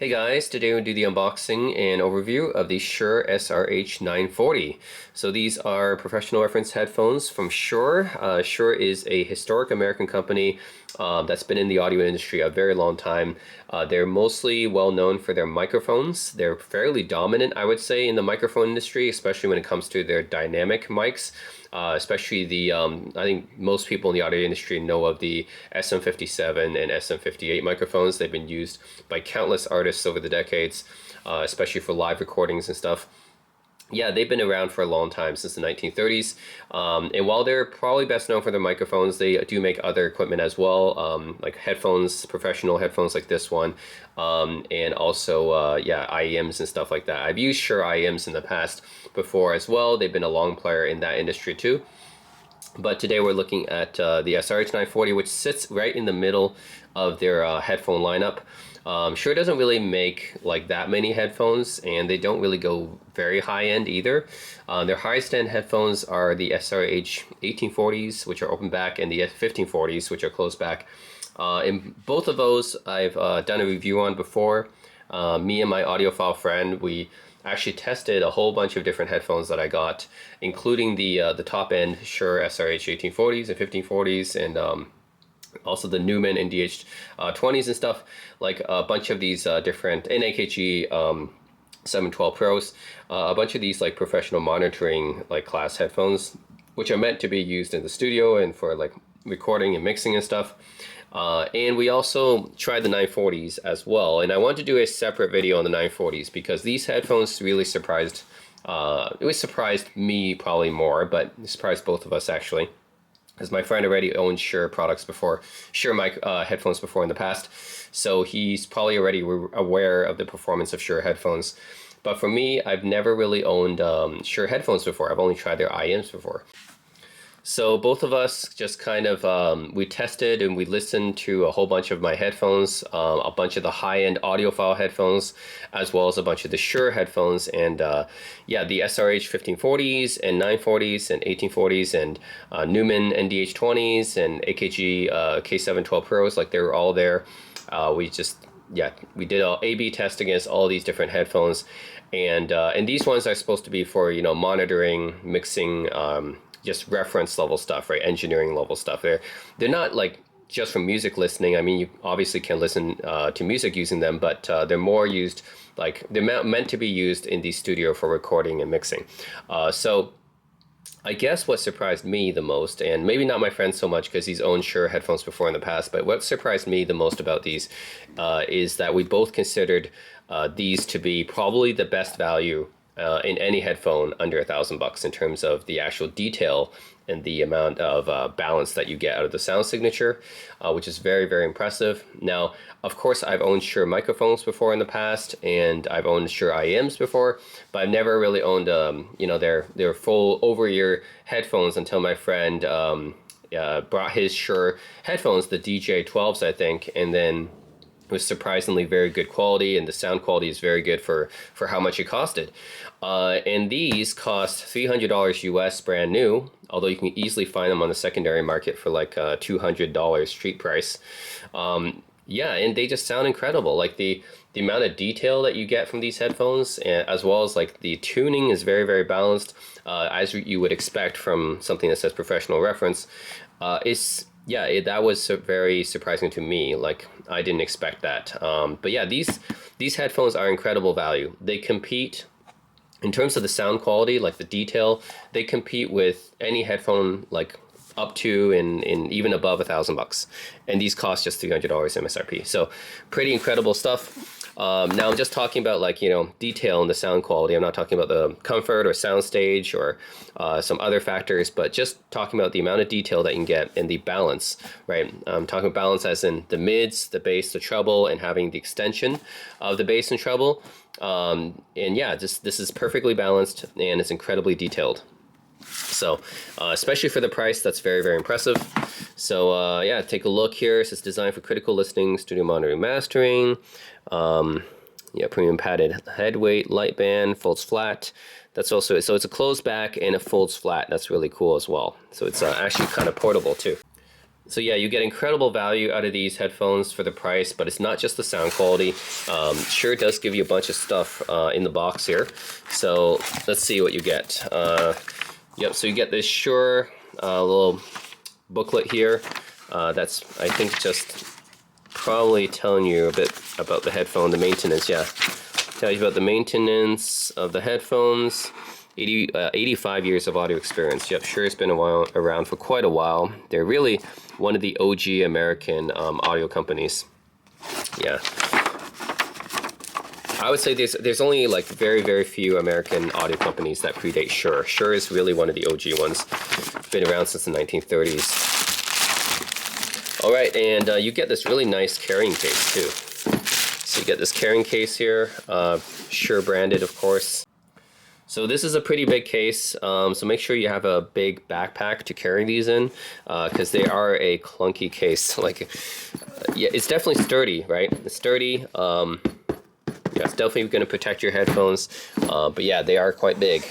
Hey guys, today we'll do the unboxing and overview of the Shure SRH940. So these are professional reference headphones from Shure. Shure is a historic American company that's been in the audio industry a very long time. They're mostly well known for their microphones. They're fairly dominant, I would say, in the microphone industry, especially when it comes to their dynamic mics. Especially I think most people in the audio industry know of the SM57 and SM58 microphones. They've been used by countless artists over the decades, especially for live recordings and stuff. Yeah, they've been around for a long time, since the 1930s. And while they're probably best known for their microphones, they do make other equipment as well, like headphones, professional headphones like this one, and also, yeah, IEMs and stuff like that. I've used Shure IEMs in the past before as well. They've been a long player in that industry too. But today we're looking at the SRH940, which sits right in the middle of their headphone lineup. Shure doesn't really make like that many headphones, and they don't really go very high end either. Their highest end headphones are the SRH 1840s, which are open back, and the 1540s, which are closed back. In both of those, I've done a review on before. Me and my audiophile friend, we actually tested a whole bunch of different headphones that I got, including the top end Shure SRH 1840s and 1540s, and also the Newman NDH 20s and stuff, like a bunch of these different AKG 712 Pros, a bunch of these like professional monitoring like class headphones, which are meant to be used in the studio and for like recording and mixing and stuff. And we also tried the 940s as well, and I want to do a separate video on the 940s because these headphones really surprised me probably more, but it surprised both of us actually, because my friend already owned Shure products before, Shure mic headphones before in the past, so he's probably already aware of the performance of Shure headphones. But for me, I've never really owned Shure headphones before. I've only tried their IEMs before. So both of us just kind of, we tested and we listened to a whole bunch of my headphones, a bunch of the high-end audiophile headphones, as well as a bunch of the Shure headphones, and yeah, the SRH 1540s and 940s and 1840s and Newman NDH 20s and AKG K712 Pros, like they were all there. We did an A/B test against all these different headphones, and these ones are supposed to be for, you know, monitoring, mixing, just reference level stuff, right? Engineering level stuff. They're not like just for music listening. I mean, you obviously can listen to music using them, but they're more used, like they're meant to be used in the studio for recording and mixing. So I guess what surprised me the most, and maybe not my friend so much because he's owned Shure headphones before in the past, but what surprised me the most about these is that we both considered these to be probably the best value in any headphone under $1,000 in terms of the actual detail and the amount of balance that you get out of the sound signature, which is very, very impressive. Now, of course, I've owned Shure microphones before in the past, and I've owned Shure IEMs before, but I've never really owned, you know, their full over-ear headphones until my friend brought his Shure headphones, the DJ12s, I think, and then was surprisingly very good quality, and the sound quality is very good for how much it costed. And these cost $300 US brand new, although you can easily find them on the secondary market for like $200 street price. Yeah, and they just sound incredible. Like the amount of detail that you get from these headphones, as well as like the tuning is very, very balanced, as you would expect from something that says professional reference. Yeah, that was very surprising to me. Like, I didn't expect that. But yeah, these headphones are incredible value. They compete, in terms of the sound quality, like the detail, they compete with any headphone, like up to and even above $1,000. And these cost just $300 MSRP. So pretty incredible stuff. Now I'm just talking about, like, you know, detail and the sound quality. I'm not talking about the comfort or soundstage or some other factors, but just talking about the amount of detail that you can get and the balance, right? I'm talking about balance as in the mids, the bass, the treble, and having the extension of the bass and treble. And yeah, this is perfectly balanced and it's incredibly detailed. So especially for the price, that's very, very impressive. So yeah, take a look here. It says designed for critical listening, studio monitoring, mastering. Yeah, premium padded head weight, light band, folds flat. That's also, so it's a closed back and it folds flat. That's really cool as well. So it's actually kind of portable too. So yeah, you get incredible value out of these headphones for the price, but it's not just the sound quality. Shure does give you a bunch of stuff in the box here. So let's see what you get. Yep, so you get this Shure little booklet here. That's, I think, just probably telling you a bit about the headphone, the maintenance, yeah. Tell you about the maintenance of the headphones. 85 years of audio experience. Yep, Shure has been around for quite a while. They're really one of the OG American audio companies. Yeah. I would say there's only like very few American audio companies that predate Shure. Shure is really one of the OG ones. Been around since the 1930s. All right, and you get this really nice carrying case too. So you get this carrying case here, Shure branded, of course. So this is a pretty big case, so make sure you have a big backpack to carry these in, because they are a clunky case. Like, yeah, it's definitely sturdy, right? It's sturdy. Yeah, it's definitely going to protect your headphones, but yeah, they are quite big.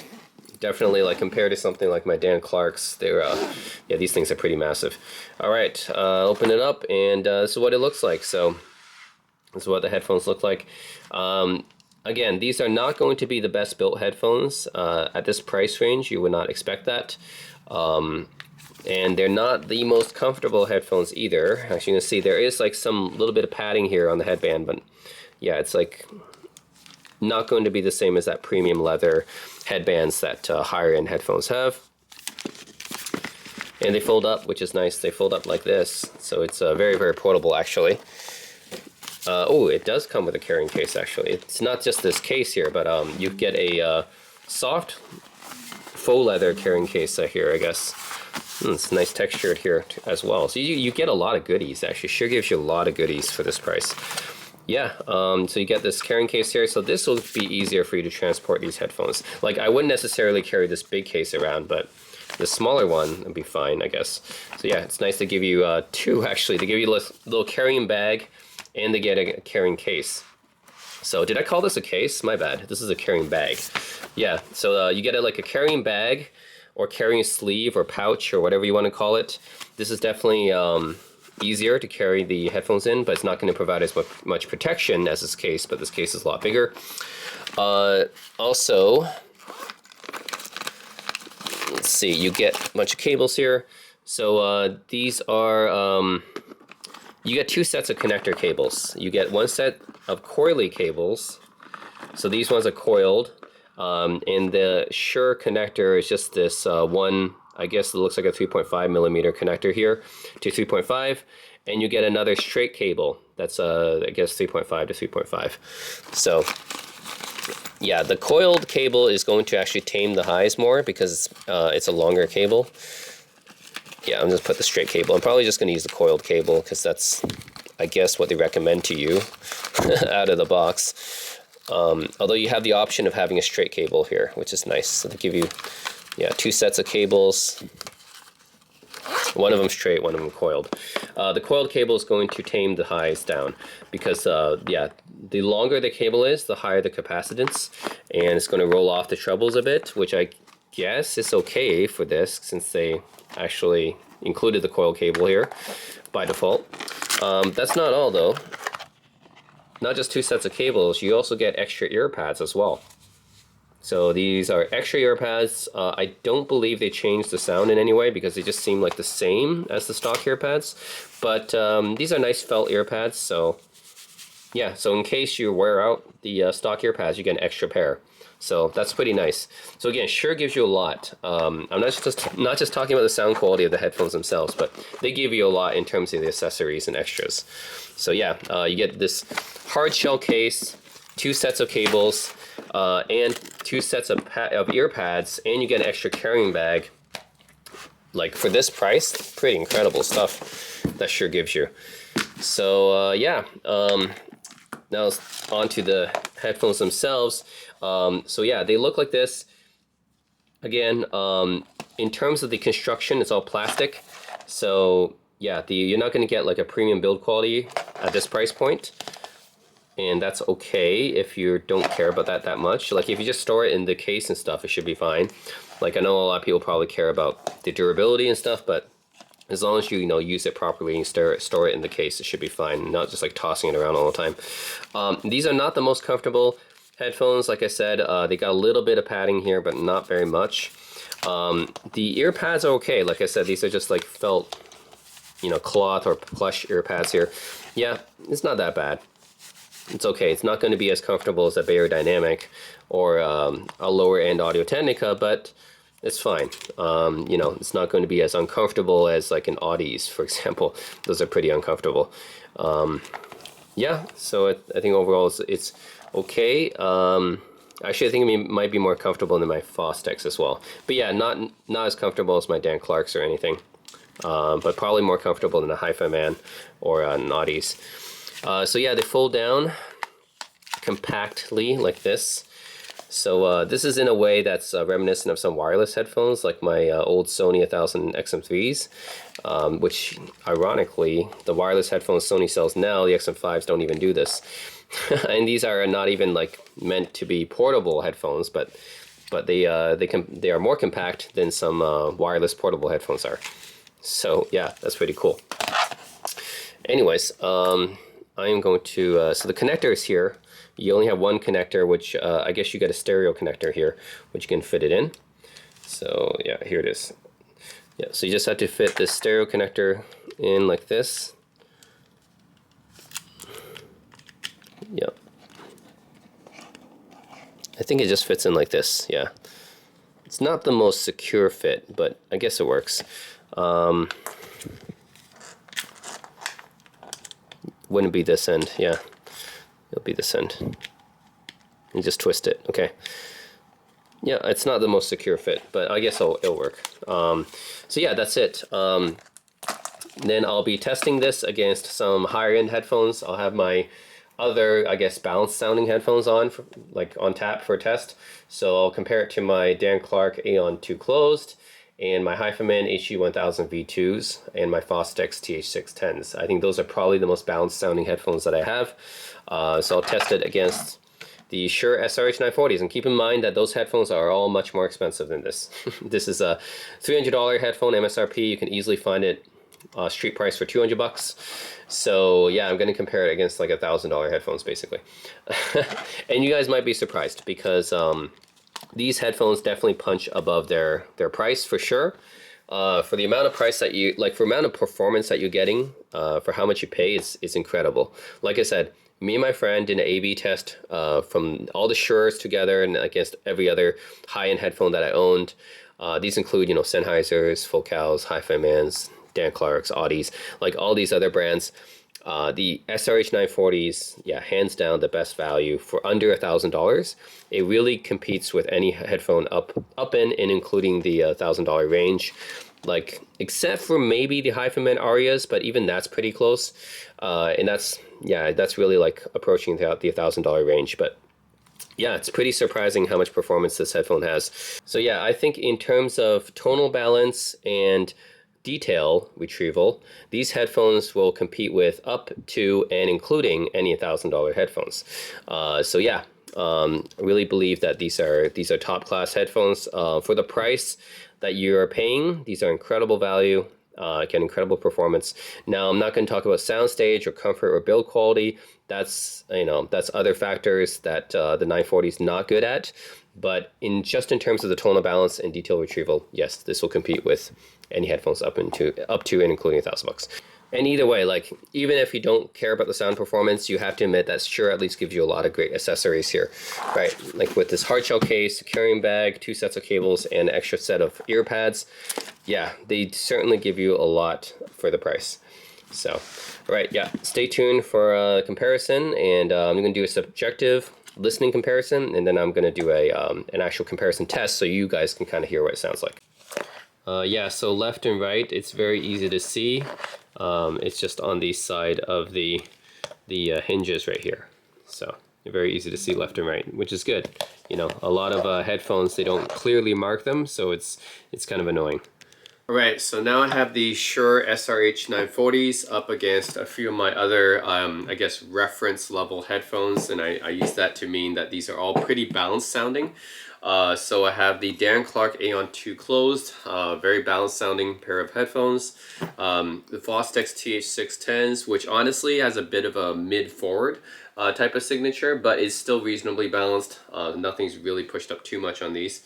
Definitely, like, compared to something like my Dan Clark's, they're, yeah, these things are pretty massive. All right, open it up, and this is what it looks like. So this is what the headphones look like. Again, these are not going to be the best built headphones. At this price range, you would not expect that. And they're not the most comfortable headphones either. As you can see, there is like some little bit of padding here on the headband, but yeah, it's like not going to be the same as that premium leather headbands that higher end headphones have. And they fold up, which is nice. They fold up like this, so it's very portable actually. Oh, it does come with a carrying case, actually. It's not just this case here, but you get a soft faux leather carrying case here, I guess. It's nice textured here as well. So you get a lot of goodies, actually. Shure gives you a lot of goodies for this price. Yeah, so you get this carrying case here. So this will be easier for you to transport these headphones. Like, I wouldn't necessarily carry this big case around, but the smaller one would be fine, I guess. So yeah, it's nice to give you two, actually. They give you a little carrying bag, and they get a carrying case. So did I call this a case? My bad. This is a carrying bag. Yeah, so you get like a carrying bag or carrying sleeve or pouch or whatever you want to call it. This is definitely easier to carry the headphones in, but it's not going to provide as much protection as this case, but this case is a lot bigger. Also, let's see, you get a bunch of cables here. So these are... you get two sets of connector cables. You get one set of coily cables. So these ones are coiled. And the Shure connector is just this one, I guess it looks like a 3.5 millimeter connector here to 3.5. And you get another straight cable that's, I guess, 3.5 to 3.5. So, yeah, the coiled cable is going to actually tame the highs more because it's a longer cable. Yeah, I'm just put the straight cable. I'm probably just going to use the coiled cable because that's, I guess, what they recommend to you out of the box. Although you have the option of having a straight cable here, which is nice. So they give you, yeah, two sets of cables. One of them straight, one of them coiled. The coiled cable is going to tame the highs down because, yeah, the longer the cable is, the higher the capacitance, and it's going to roll off the trebles a bit, which I guess is okay for this since they actually included the coil cable here by default. That's not all though. Not just two sets of cables, you also get extra ear pads as well. So these are extra ear pads. I don't believe they changed the sound in any way because they just seem like the same as the stock ear pads. But these are nice felt ear pads, so yeah, so in case you wear out the stock ear pads, you get an extra pair. So that's pretty nice. So again, Shure gives you a lot. I'm not just talking about the sound quality of the headphones themselves, but they give you a lot in terms of the accessories and extras. So yeah, you get this hard shell case, two sets of cables, and two sets of ear pads, and you get an extra carrying bag. Like for this price, pretty incredible stuff that Shure gives you. So yeah, now on to the headphones themselves. So yeah, they look like this. Again, in terms of the construction, it's all plastic. So yeah, you're not going to get like a premium build quality at this price point. And that's okay if you don't care about that much. Like if you just store it in the case and stuff, it should be fine. Like I know a lot of people probably care about the durability and stuff, but As long as you, use it properly and store it in the case, it should be fine. Not just like tossing it around all the time. These are not the most comfortable headphones. Like I said, they got a little bit of padding here, but not very much. The ear pads are okay. Like I said, these are just like felt, cloth or plush ear pads here. Yeah, it's not that bad. It's okay. It's not going to be as comfortable as a Beyerdynamic or a lower end Audio Technica, but it's fine. It's not going to be as uncomfortable as like an Audis, for example. Those are pretty uncomfortable. Yeah, so I think overall it's okay. Actually, I think it might be more comfortable than my Fostex as well. But yeah, not as comfortable as my Dan Clarks or anything. But probably more comfortable than a Hi-Fi Man or an Audis. So yeah, they fold down compactly like this. So this is in a way that's reminiscent of some wireless headphones, like my old Sony 1000 XM3s, which ironically, the wireless headphones Sony sells now, the XM5s don't even do this. And these are not even like meant to be portable headphones, but they are more compact than some wireless portable headphones are. So yeah, that's pretty cool. Anyways, I am going to, so the connector is here. You only have one connector, which I guess you get a stereo connector here, which you can fit it in. So yeah, here it is. Yeah, so you just have to fit this stereo connector in like this. Yep. I think it just fits in like this, yeah. It's not the most secure fit, but I guess it works. Wouldn't be this end, yeah. It'll be this end. You just twist it, okay. Yeah, it's not the most secure fit, but I guess it'll work. So yeah, that's it. Then I'll be testing this against some higher end headphones. I'll have my other, I guess, balanced sounding headphones on, on tap for a test. So I'll compare it to my Dan Clark Aeon 2 closed, and my Hi-Fi Man HE1000 V2s, and my Fostex TH610s. I think those are probably the most balanced sounding headphones that I have. So I'll test it against the Shure SRH940s, and keep in mind that those headphones are all much more expensive than this. This is a $300 headphone MSRP. You can easily find it street price for $200. So yeah, I'm going to compare it against like $1,000 headphones basically. And you guys might be surprised because these headphones definitely punch above their price for sure. For the amount of price that you, for amount of performance that you're getting, for how much you pay, is incredible. Like I said, me and my friend did an A/B test from all the Shures together and against every other high-end headphone that I owned. These include, Sennheisers, Focals, Hi-Fi Mans, Dan Clarks, Audis, like all these other brands. The SRH940s, yeah, hands down the best value for under $1,000. It really competes with any headphone up in and including the $1,000 range. Except for maybe the Hi-Fi Man Arias, but even that's pretty close. And that's really like approaching the $1,000 range. But yeah, it's pretty surprising how much performance this headphone has. So yeah, I think in terms of tonal balance and detail retrieval, these headphones will compete with up to and including any $1,000 headphones. So yeah, I really believe that these are top class headphones for the price that you're paying. These are incredible value. Get incredible performance. Now, I'm not going to talk about soundstage or comfort or build quality. That's other factors that the 940 is not good at. But in terms of the tonal balance and detail retrieval, yes, this will compete with any headphones up to and including $1,000. And either way, even if you don't care about the sound performance, you have to admit that Shure at least gives you a lot of great accessories here, right? Like with this hard shell case, carrying bag, 2 sets of cables, and an extra set of ear pads. Yeah, they certainly give you a lot for the price. So, all right, yeah, stay tuned for a comparison, and I'm going to do a subjective listening comparison, and then I'm going to do an actual comparison test so you guys can kind of hear what it sounds like. Yeah, so left and right, it's very easy to see. It's just on the side of the hinges right here. So very easy to see left and right, which is good. A lot of headphones, they don't clearly mark them, so it's kind of annoying. Alright, so now I have the Shure SRH940s up against a few of my other, I guess, reference level headphones, and I use that to mean that these are all pretty balanced sounding. So I have the Dan Clark Aeon 2 closed, very balanced sounding pair of headphones. The Fostex TH610s, which honestly has a bit of a mid-forward type of signature, but is still reasonably balanced. Nothing's really pushed up too much on these.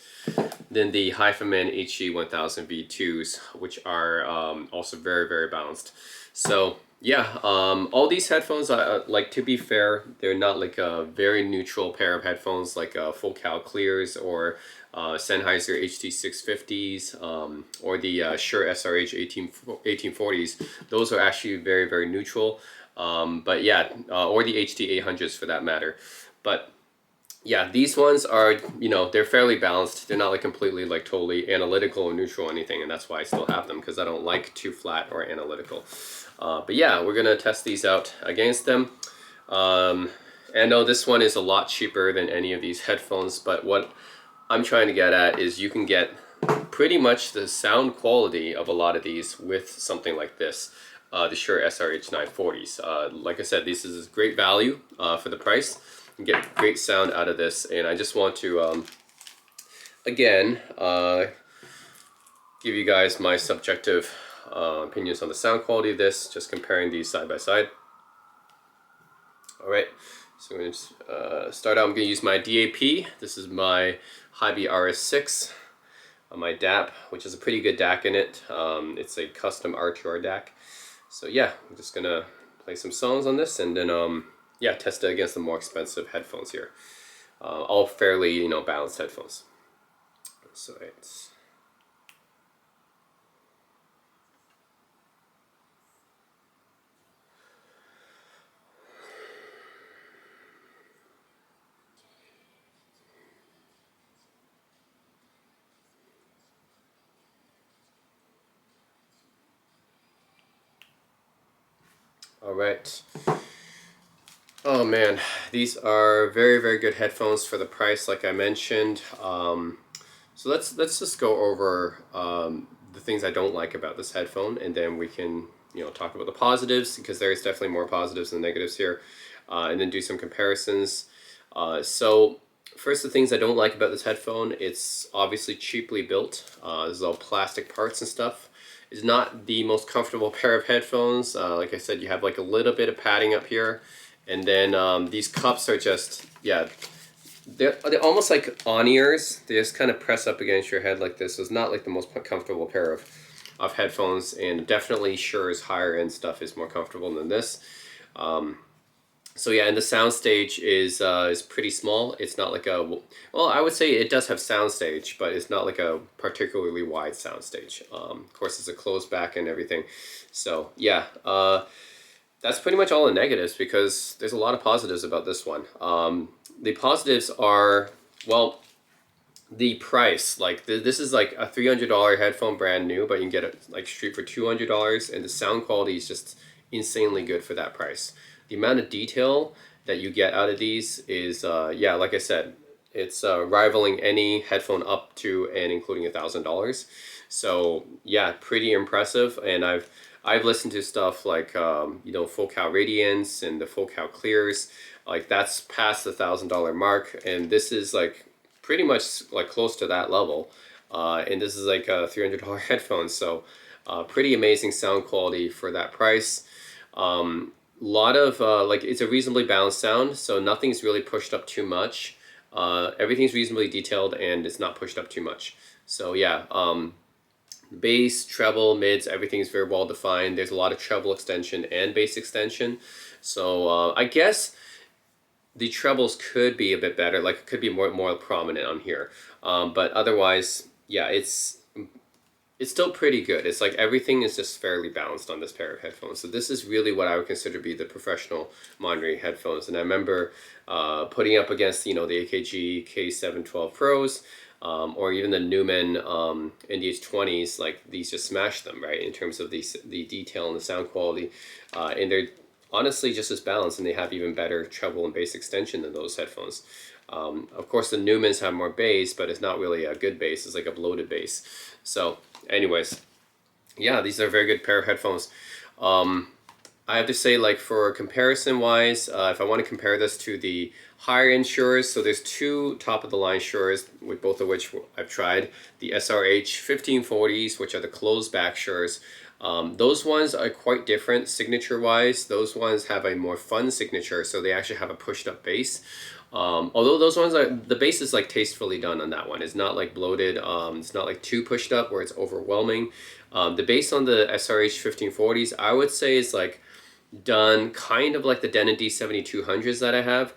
Then the HiFiMan HG1000 V2s, which are also very, very balanced. So yeah, all these headphones, like, to be fair, they're not like a very neutral pair of headphones like Full Cal Clears or Sennheiser HT650s or the Shure SRH 1840s. Those are actually very, very neutral. But yeah, or the HT800s for that matter. But yeah, these ones are, you know, they're fairly balanced. They're not like completely like totally analytical or neutral or anything, and that's why I still have them, because I don't like too flat or analytical. But yeah, we're gonna test these out against them. And no, this one is a lot cheaper than any of these headphones, but what I'm trying to get at is you can get pretty much the sound quality of a lot of these with something like this, the Shure SRH 940s. Like I said, this is great value for the price. You get great sound out of this, and I just want to, again, give you guys my subjective opinions on the sound quality of this, just comparing these side by side. All right, so we're going to start out. I'm going to use my DAP. This is my Hibi RS6, my DAP, which has a pretty good DAC in it. It's a custom R2R DAC. So yeah, I'm just going to play some songs on this, and then yeah, test it against the more expensive headphones here. All fairly, you know, balanced headphones. So it's... All right. Oh man, these are very, very good headphones for the price, like I mentioned. So let's just go over the things I don't like about this headphone, and then we can, you know, talk about the positives, because there is definitely more positives than negatives here, and then do some comparisons. So first, the things I don't like about this headphone: it's obviously cheaply built. This is all plastic parts and stuff. It's not the most comfortable pair of headphones. Like I said, you have like a little bit of padding up here. And then these cups are just, yeah, they're almost like on-ears. They just kind of press up against your head like this. So it's not like the most comfortable pair of headphones, and definitely Shure's higher end stuff is more comfortable than this. So yeah, and the soundstage is pretty small. It's not like a, well, I would say it does have soundstage, but it's not like a particularly wide soundstage. Of course, it's a closed back and everything. So yeah, that's pretty much all the negatives, because there's a lot of positives about this one. The positives are, well, the price. Like this is like a $300 headphone brand new, but you can get it like street for $200, and the sound quality is just insanely good for that price. The amount of detail that you get out of these is, yeah, like I said, it's rivaling any headphone up to and including $1,000. So yeah, pretty impressive. And I've listened to stuff like you know, Full Cal Radiance and the Full Cal Clears, like that's past the $1,000 mark, and this is like pretty much like close to that level, and this is like a $300 headphone. So pretty amazing sound quality for that price. Lot of like, it's a reasonably balanced sound, so nothing's really pushed up too much. Everything's reasonably detailed, and it's not pushed up too much. So yeah, bass, treble, mids, everything's very well defined. There's a lot of treble extension and bass extension. So I guess the trebles could be a bit better, like it could be more prominent on here. But otherwise, yeah, it's still pretty good. It's like everything is just fairly balanced on this pair of headphones. So this is really what I would consider to be the professional monitoring headphones. And I remember putting up against, you know, the AKG K712 Pros, or even the Newman NDH20s, like these just smash them, right, in terms of the detail and the sound quality. And they're honestly just as balanced, and they have even better treble and bass extension than those headphones. Of course, the Newmans have more bass, but it's not really a good bass. It's like a bloated bass. So anyways, Yeah, these are a very good pair of headphones. Um, I have to say, like for comparison wise, if I want to compare this to the higher end Shures, so there's two top of the line Shures, with both of which I've tried. The SRH 1540s, which are the closed back Shures. Those ones are quite different signature wise. Those ones have a more fun signature, so they actually have a pushed up bass. Although those ones are, the bass is like tastefully done on that one. It's not like bloated. It's not like too pushed up where it's overwhelming. The bass on the SRH 1540s, I would say, is like done kind of like the Denon D7200s that I have,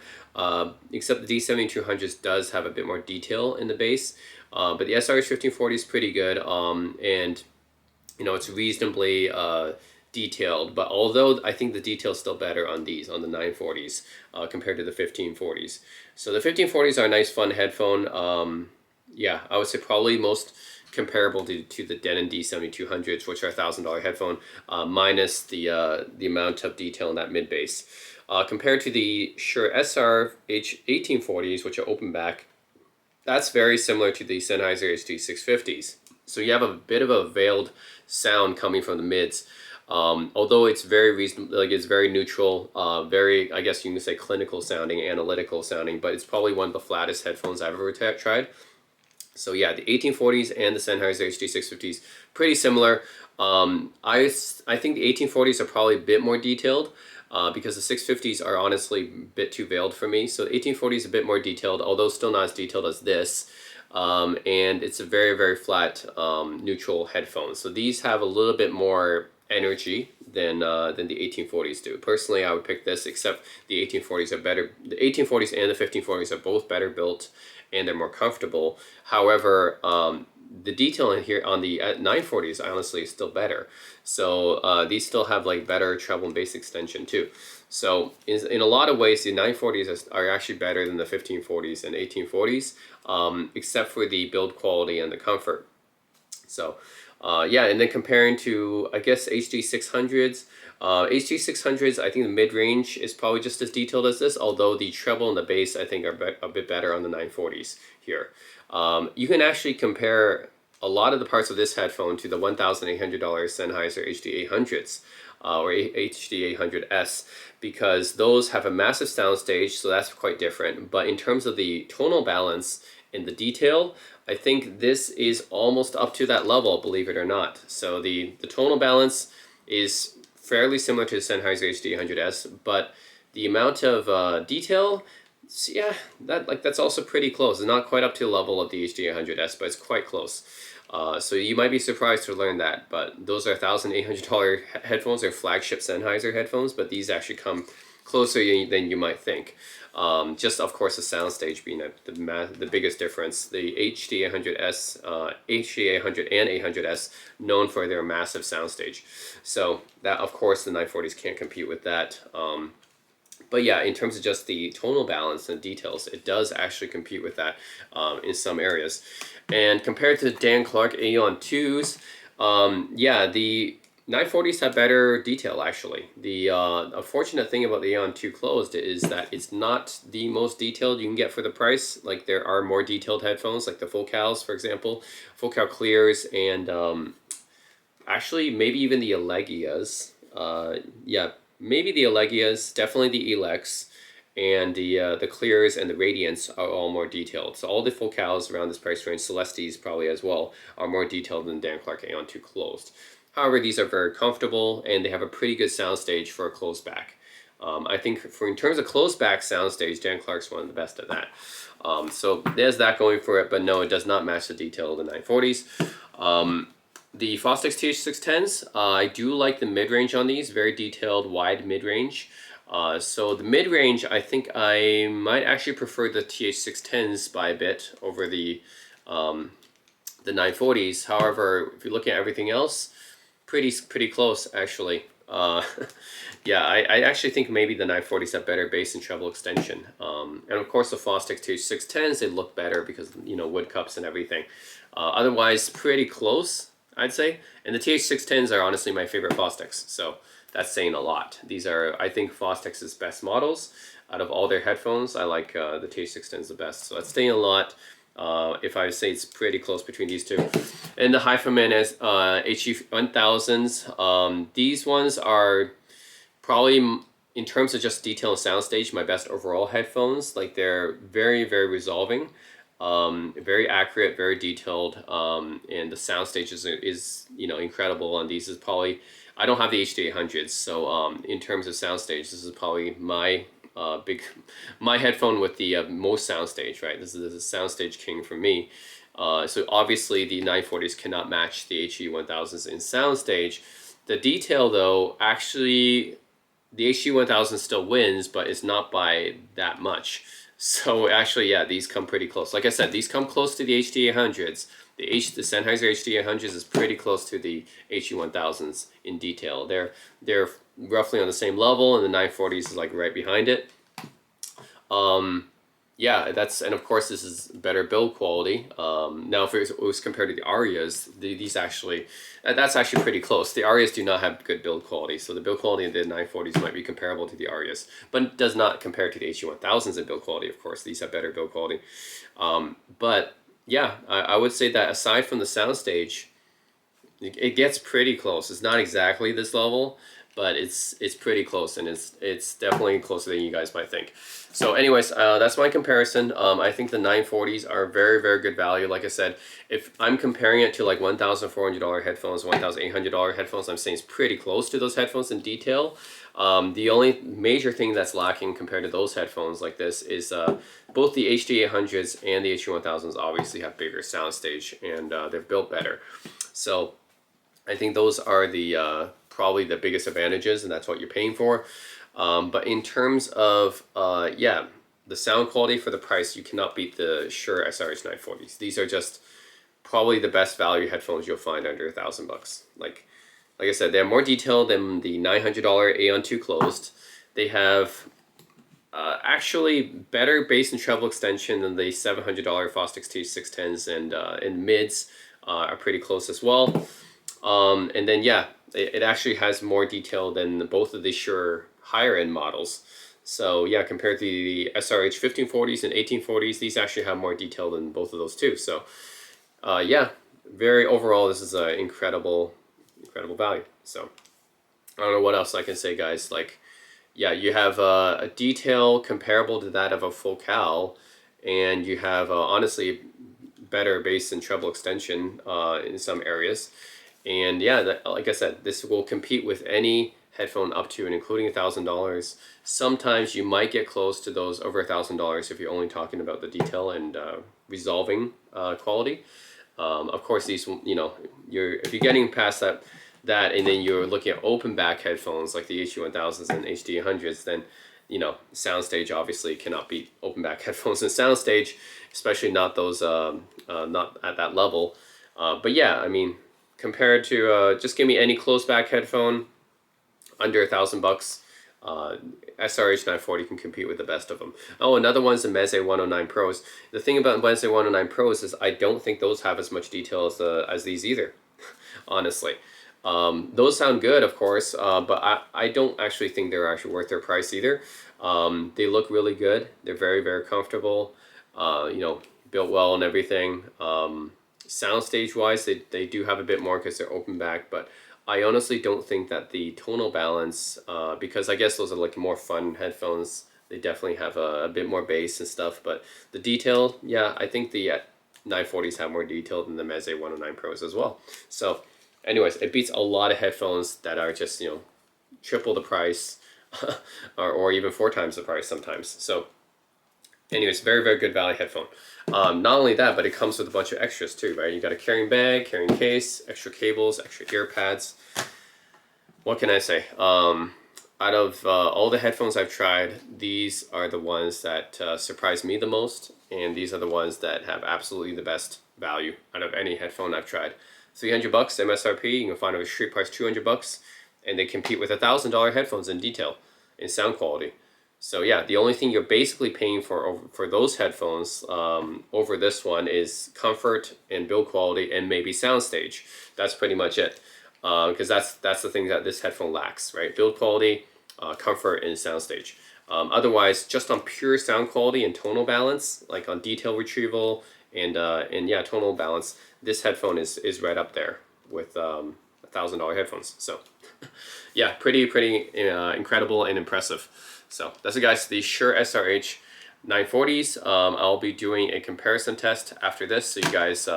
except the D7200s does have a bit more detail in the bass. But the SRH 1540 is pretty good, and you know it's reasonably detailed. But although I think the detail is still better on these, on the 940s, compared to the 1540s. So the 1540s are a nice fun headphone. Yeah, I would say probably most comparable to the Denon D7200s, which are $1,000 headphone, minus the amount of detail in that mid bass. Compared to the Shure SRH1840s, which are open back, that's very similar to the Sennheiser HD650s. So you have a bit of a veiled sound coming from the mids. Although it's very reasonable, like it's very neutral, very, I guess you can say, clinical sounding, analytical sounding, but it's probably one of the flattest headphones I've ever tried. So yeah, the 1840s and the Sennheiser HD650s, pretty similar. I think the 1840s are probably a bit more detailed, because the 650s are honestly a bit too veiled for me. So the 1840s is a bit more detailed, although still not as detailed as this. And it's a very, very flat, neutral headphone. So these have a little bit more energy than the 1840s do. Personally, I would pick this, except the 1840s are better. The 1840s and the 1540s are both better built, and they're more comfortable. However, the detail in here on the 940s honestly is still better. So these still have like better treble and bass extension too. So in a lot of ways, the 940s are actually better than the 1540s and 1840s, except for the build quality and the comfort. So yeah, and then comparing to, I guess, HD600s. HD600s, I think the mid-range is probably just as detailed as this, although the treble and the bass, I think, are a bit better on the 940s here. You can actually compare a lot of the parts of this headphone to the $1,800 Sennheiser HD800s, or HD800S, because those have a massive soundstage, so that's quite different. But in terms of the tonal balance and the detail, I think this is almost up to that level, believe it or not. So the tonal balance is fairly similar to the Sennheiser HD800S, but the amount of detail, yeah, that's also pretty close. It's not quite up to the level of the HD800S, but it's quite close. So you might be surprised to learn that, but those are $1,800 headphones. They're flagship Sennheiser headphones, but these actually come closer than you might think. Just of course the soundstage being the biggest difference. The HD800S, HD800 and 800S, known for their massive soundstage. So that, of course, the 940s can't compete with that. But yeah, in terms of just the tonal balance and details, it does actually compete with that in some areas. And compared to the Dan Clark Aeon 2s, yeah, the 940s have better detail, actually. The unfortunate thing about the Aeon 2 closed is that it's not the most detailed you can get for the price. Like, there are more detailed headphones, like the Focals, for example. Focal Clears, and actually maybe even the Allegias. Yeah, maybe the Allegias, definitely the Elex, and the Clears and the Radiants are all more detailed. So all the Focals around this price range, Celestes probably as well, are more detailed than Dan Clark Aeon 2 closed. However, these are very comfortable, and they have a pretty good soundstage for a closed back. I think in terms of closed back soundstage, Dan Clark's one of the best at that. So there's that going for it, but no, it does not match the detail of the 940s. The Fostix TH610s, I do like the mid-range on these, very detailed, wide mid-range. So the mid-range, I think I might actually prefer the TH610s by a bit over the 940s. However, if you're looking at everything else, pretty close actually. Yeah, I actually think maybe the 940s have better bass and treble extension. And of course the Fostix TH610s, they look better because, you know, wood cups and everything. Otherwise, pretty close, I'd say. And the TH610s are honestly my favorite Fostix, so that's saying a lot. These are, I think, Fostix's best models. Out of all their headphones, I like the TH610s the best, so that's saying a lot. If I say it's pretty close between these two. And the HiFiMan is HE1000s. These ones are probably, in terms of just detail and soundstage, my best overall headphones. Like, they're very, very resolving, very accurate, very detailed, and the soundstage is incredible on these. Is probably, I don't have the HD800s, so in terms of soundstage, this is probably my headphone with the most soundstage, right? This is a soundstage king for me. So obviously the 940s cannot match the HE1000s in soundstage. The detail though, actually, the HG1000 still wins, but it's not by that much. So actually, yeah, these come pretty close. Like I said, these come close to the HD800s. The Sennheiser HD800s is pretty close to the HG1000s in detail. They're roughly on the same level, and the 940s is like right behind it. Yeah, and of course this is better build quality. Now if it was compared to the Arias, these actually, that's actually pretty close. The Arias do not have good build quality, so the build quality of the 940s might be comparable to the Arias, but does not compare to the HG1000s in build quality, of course. These have better build quality. But yeah, I would say that aside from the soundstage, it gets pretty close. It's not exactly this level, but it's pretty close, and it's definitely closer than you guys might think. So anyways, that's my comparison. I think the 940s are very, very good value. Like I said, if I'm comparing it to like $1,400 headphones, $1,800 headphones, I'm saying it's pretty close to those headphones in detail. The only major thing that's lacking compared to those headphones like this is both the HD800s and the HD1000s obviously have bigger soundstage, and they're built better. So I think those are the probably the biggest advantages, and that's what you're paying for. But in terms of yeah, the sound quality for the price, you cannot beat the Shure SRH940s. These are just probably the best value headphones you'll find under $1,000. Like I said, they're more detailed than the $900 Aeon 2 closed. They have actually better bass and treble extension than the $700 Fostix T610s, and in mids are pretty close as well. And then yeah, it actually has more detail than both of the Shure higher end models. So yeah, compared to the SRH 1540s and 1840s, these actually have more detail than both of those too. So yeah, very overall, this is an incredible value. So I don't know what else I can say, guys. Like, yeah, you have a detail comparable to that of a Focal, and you have honestly better bass and treble extension in some areas. And yeah, like I said, this will compete with any headphone up to and including $1,000. Sometimes you might get close to those over $1,000 if you're only talking about the detail and resolving quality. Of course, these, if you're getting past that, and then you're looking at open back headphones like the HD1000s and HD800s, then soundstage obviously cannot beat open back headphones in soundstage, especially not those not at that level. But yeah, I mean, compared to just give me any close back headphone under $1,000, SRH940 can compete with the best of them. Oh, another one's the Meze 109 Pros. The thing about Meze 109 Pros is I don't think those have as much detail as these either, honestly. Those sound good, of course, but I don't actually think they're actually worth their price either. They look really good. They're very, very comfortable, built well and everything. Soundstage wise, they do have a bit more because they're open back, but I honestly don't think that the tonal balance, because I guess those are like more fun headphones, they definitely have a bit more bass and stuff, but the detail, yeah, I think the 940s have more detail than the Meze 109 Pros as well. So anyways, it beats a lot of headphones that are just, triple the price or even 4 times the price sometimes. So anyways, very, very good value headphone. Not only that, but it comes with a bunch of extras too, right? You got a carrying bag, carrying case, extra cables, extra ear pads. What can I say? Out of all the headphones I've tried, these are the ones that surprise me the most, and these are the ones that have absolutely the best value out of any headphone I've tried. $300 MSRP, you can find them at street price $200, and they compete with $1,000 headphones in detail, in sound quality. So yeah, the only thing you're basically paying for those headphones over this one is comfort and build quality and maybe soundstage. That's pretty much it, because that's the thing that this headphone lacks, right? Build quality, comfort, and soundstage. Otherwise, just on pure sound quality and tonal balance, like on detail retrieval and yeah, tonal balance. This headphone is right up there with $1,000 headphones. So yeah, pretty incredible and impressive. So that's it, guys. The Shure SRH 940s. I'll be doing a comparison test after this. So you guys,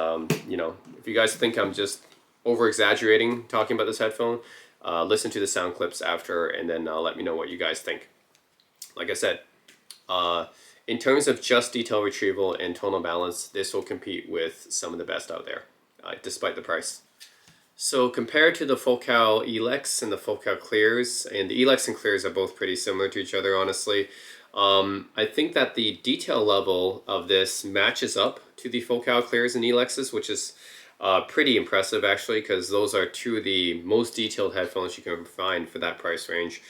you know, if you guys think I'm just over exaggerating talking about this headphone, listen to the sound clips after, and then let me know what you guys think. Like I said, in terms of just detail retrieval and tonal balance, this will compete with some of the best out there, despite the price. So compared to the Focal Elex and the Focal Clears, and the Elex and Clears are both pretty similar to each other, honestly. I think that the detail level of this matches up to the Focal Clears and Elexes, which is pretty impressive actually, because those are two of the most detailed headphones you can find for that price range.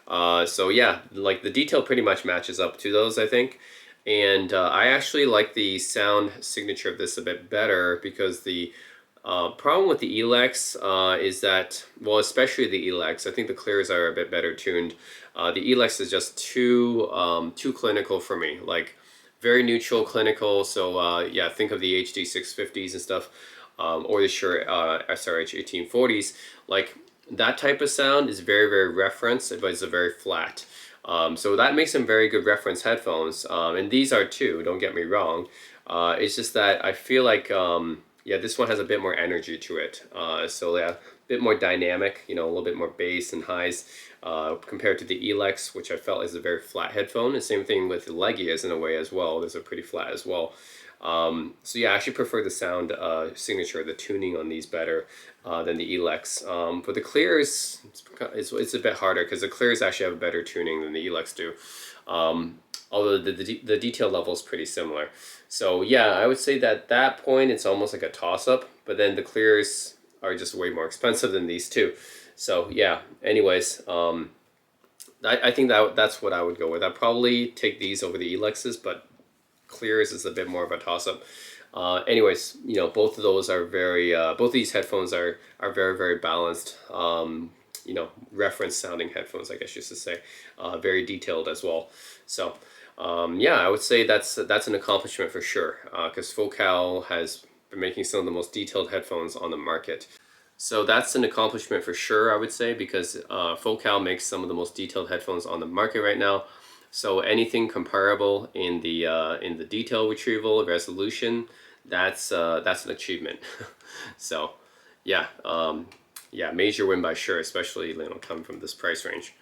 So yeah, like the detail pretty much matches up to those, I think. And I actually like the sound signature of this a bit better, because the problem with the Elex is that, well, especially the Elex, I think the Clears are a bit better tuned. The Elex is just too clinical for me, like very neutral, clinical. So yeah, think of the HD 650s and stuff, or the Shure SRH 1840s. Like that type of sound is very reference, but it's a very flat. So that makes them very good reference headphones, and these are too, don't get me wrong. It's just that I feel like yeah, this one has a bit more energy to it. So yeah, a bit more dynamic, you know, a little bit more bass and highs compared to the Elex, which I felt is a very flat headphone. The same thing with the Legias in a way as well. Those are pretty flat as well. So yeah, I actually prefer the sound signature, the tuning on these better than the Elex. But the Clears, it's a bit harder, because the Clears actually have a better tuning than the Elex do. Although the detail level is pretty similar. So yeah, I would say that at that point it's almost like a toss-up, but then the Clears are just way more expensive than these two. So yeah, anyways, I think that's what I would go with. I'd probably take these over the Elexes, but Clears is a bit more of a toss-up. Anyways, you know, both of those are very, both of these headphones are very balanced. You know, reference sounding headphones, I guess you should say, very detailed as well. So yeah, I would say that's an accomplishment for sure, because Focal has been making some of the most detailed headphones on the market. So that's an accomplishment for sure, I would say, because Focal makes some of the most detailed headphones on the market right now. So anything comparable in the detail retrieval resolution, that's an achievement. So yeah, yeah, major win by Shure, especially, you know, coming from this price range.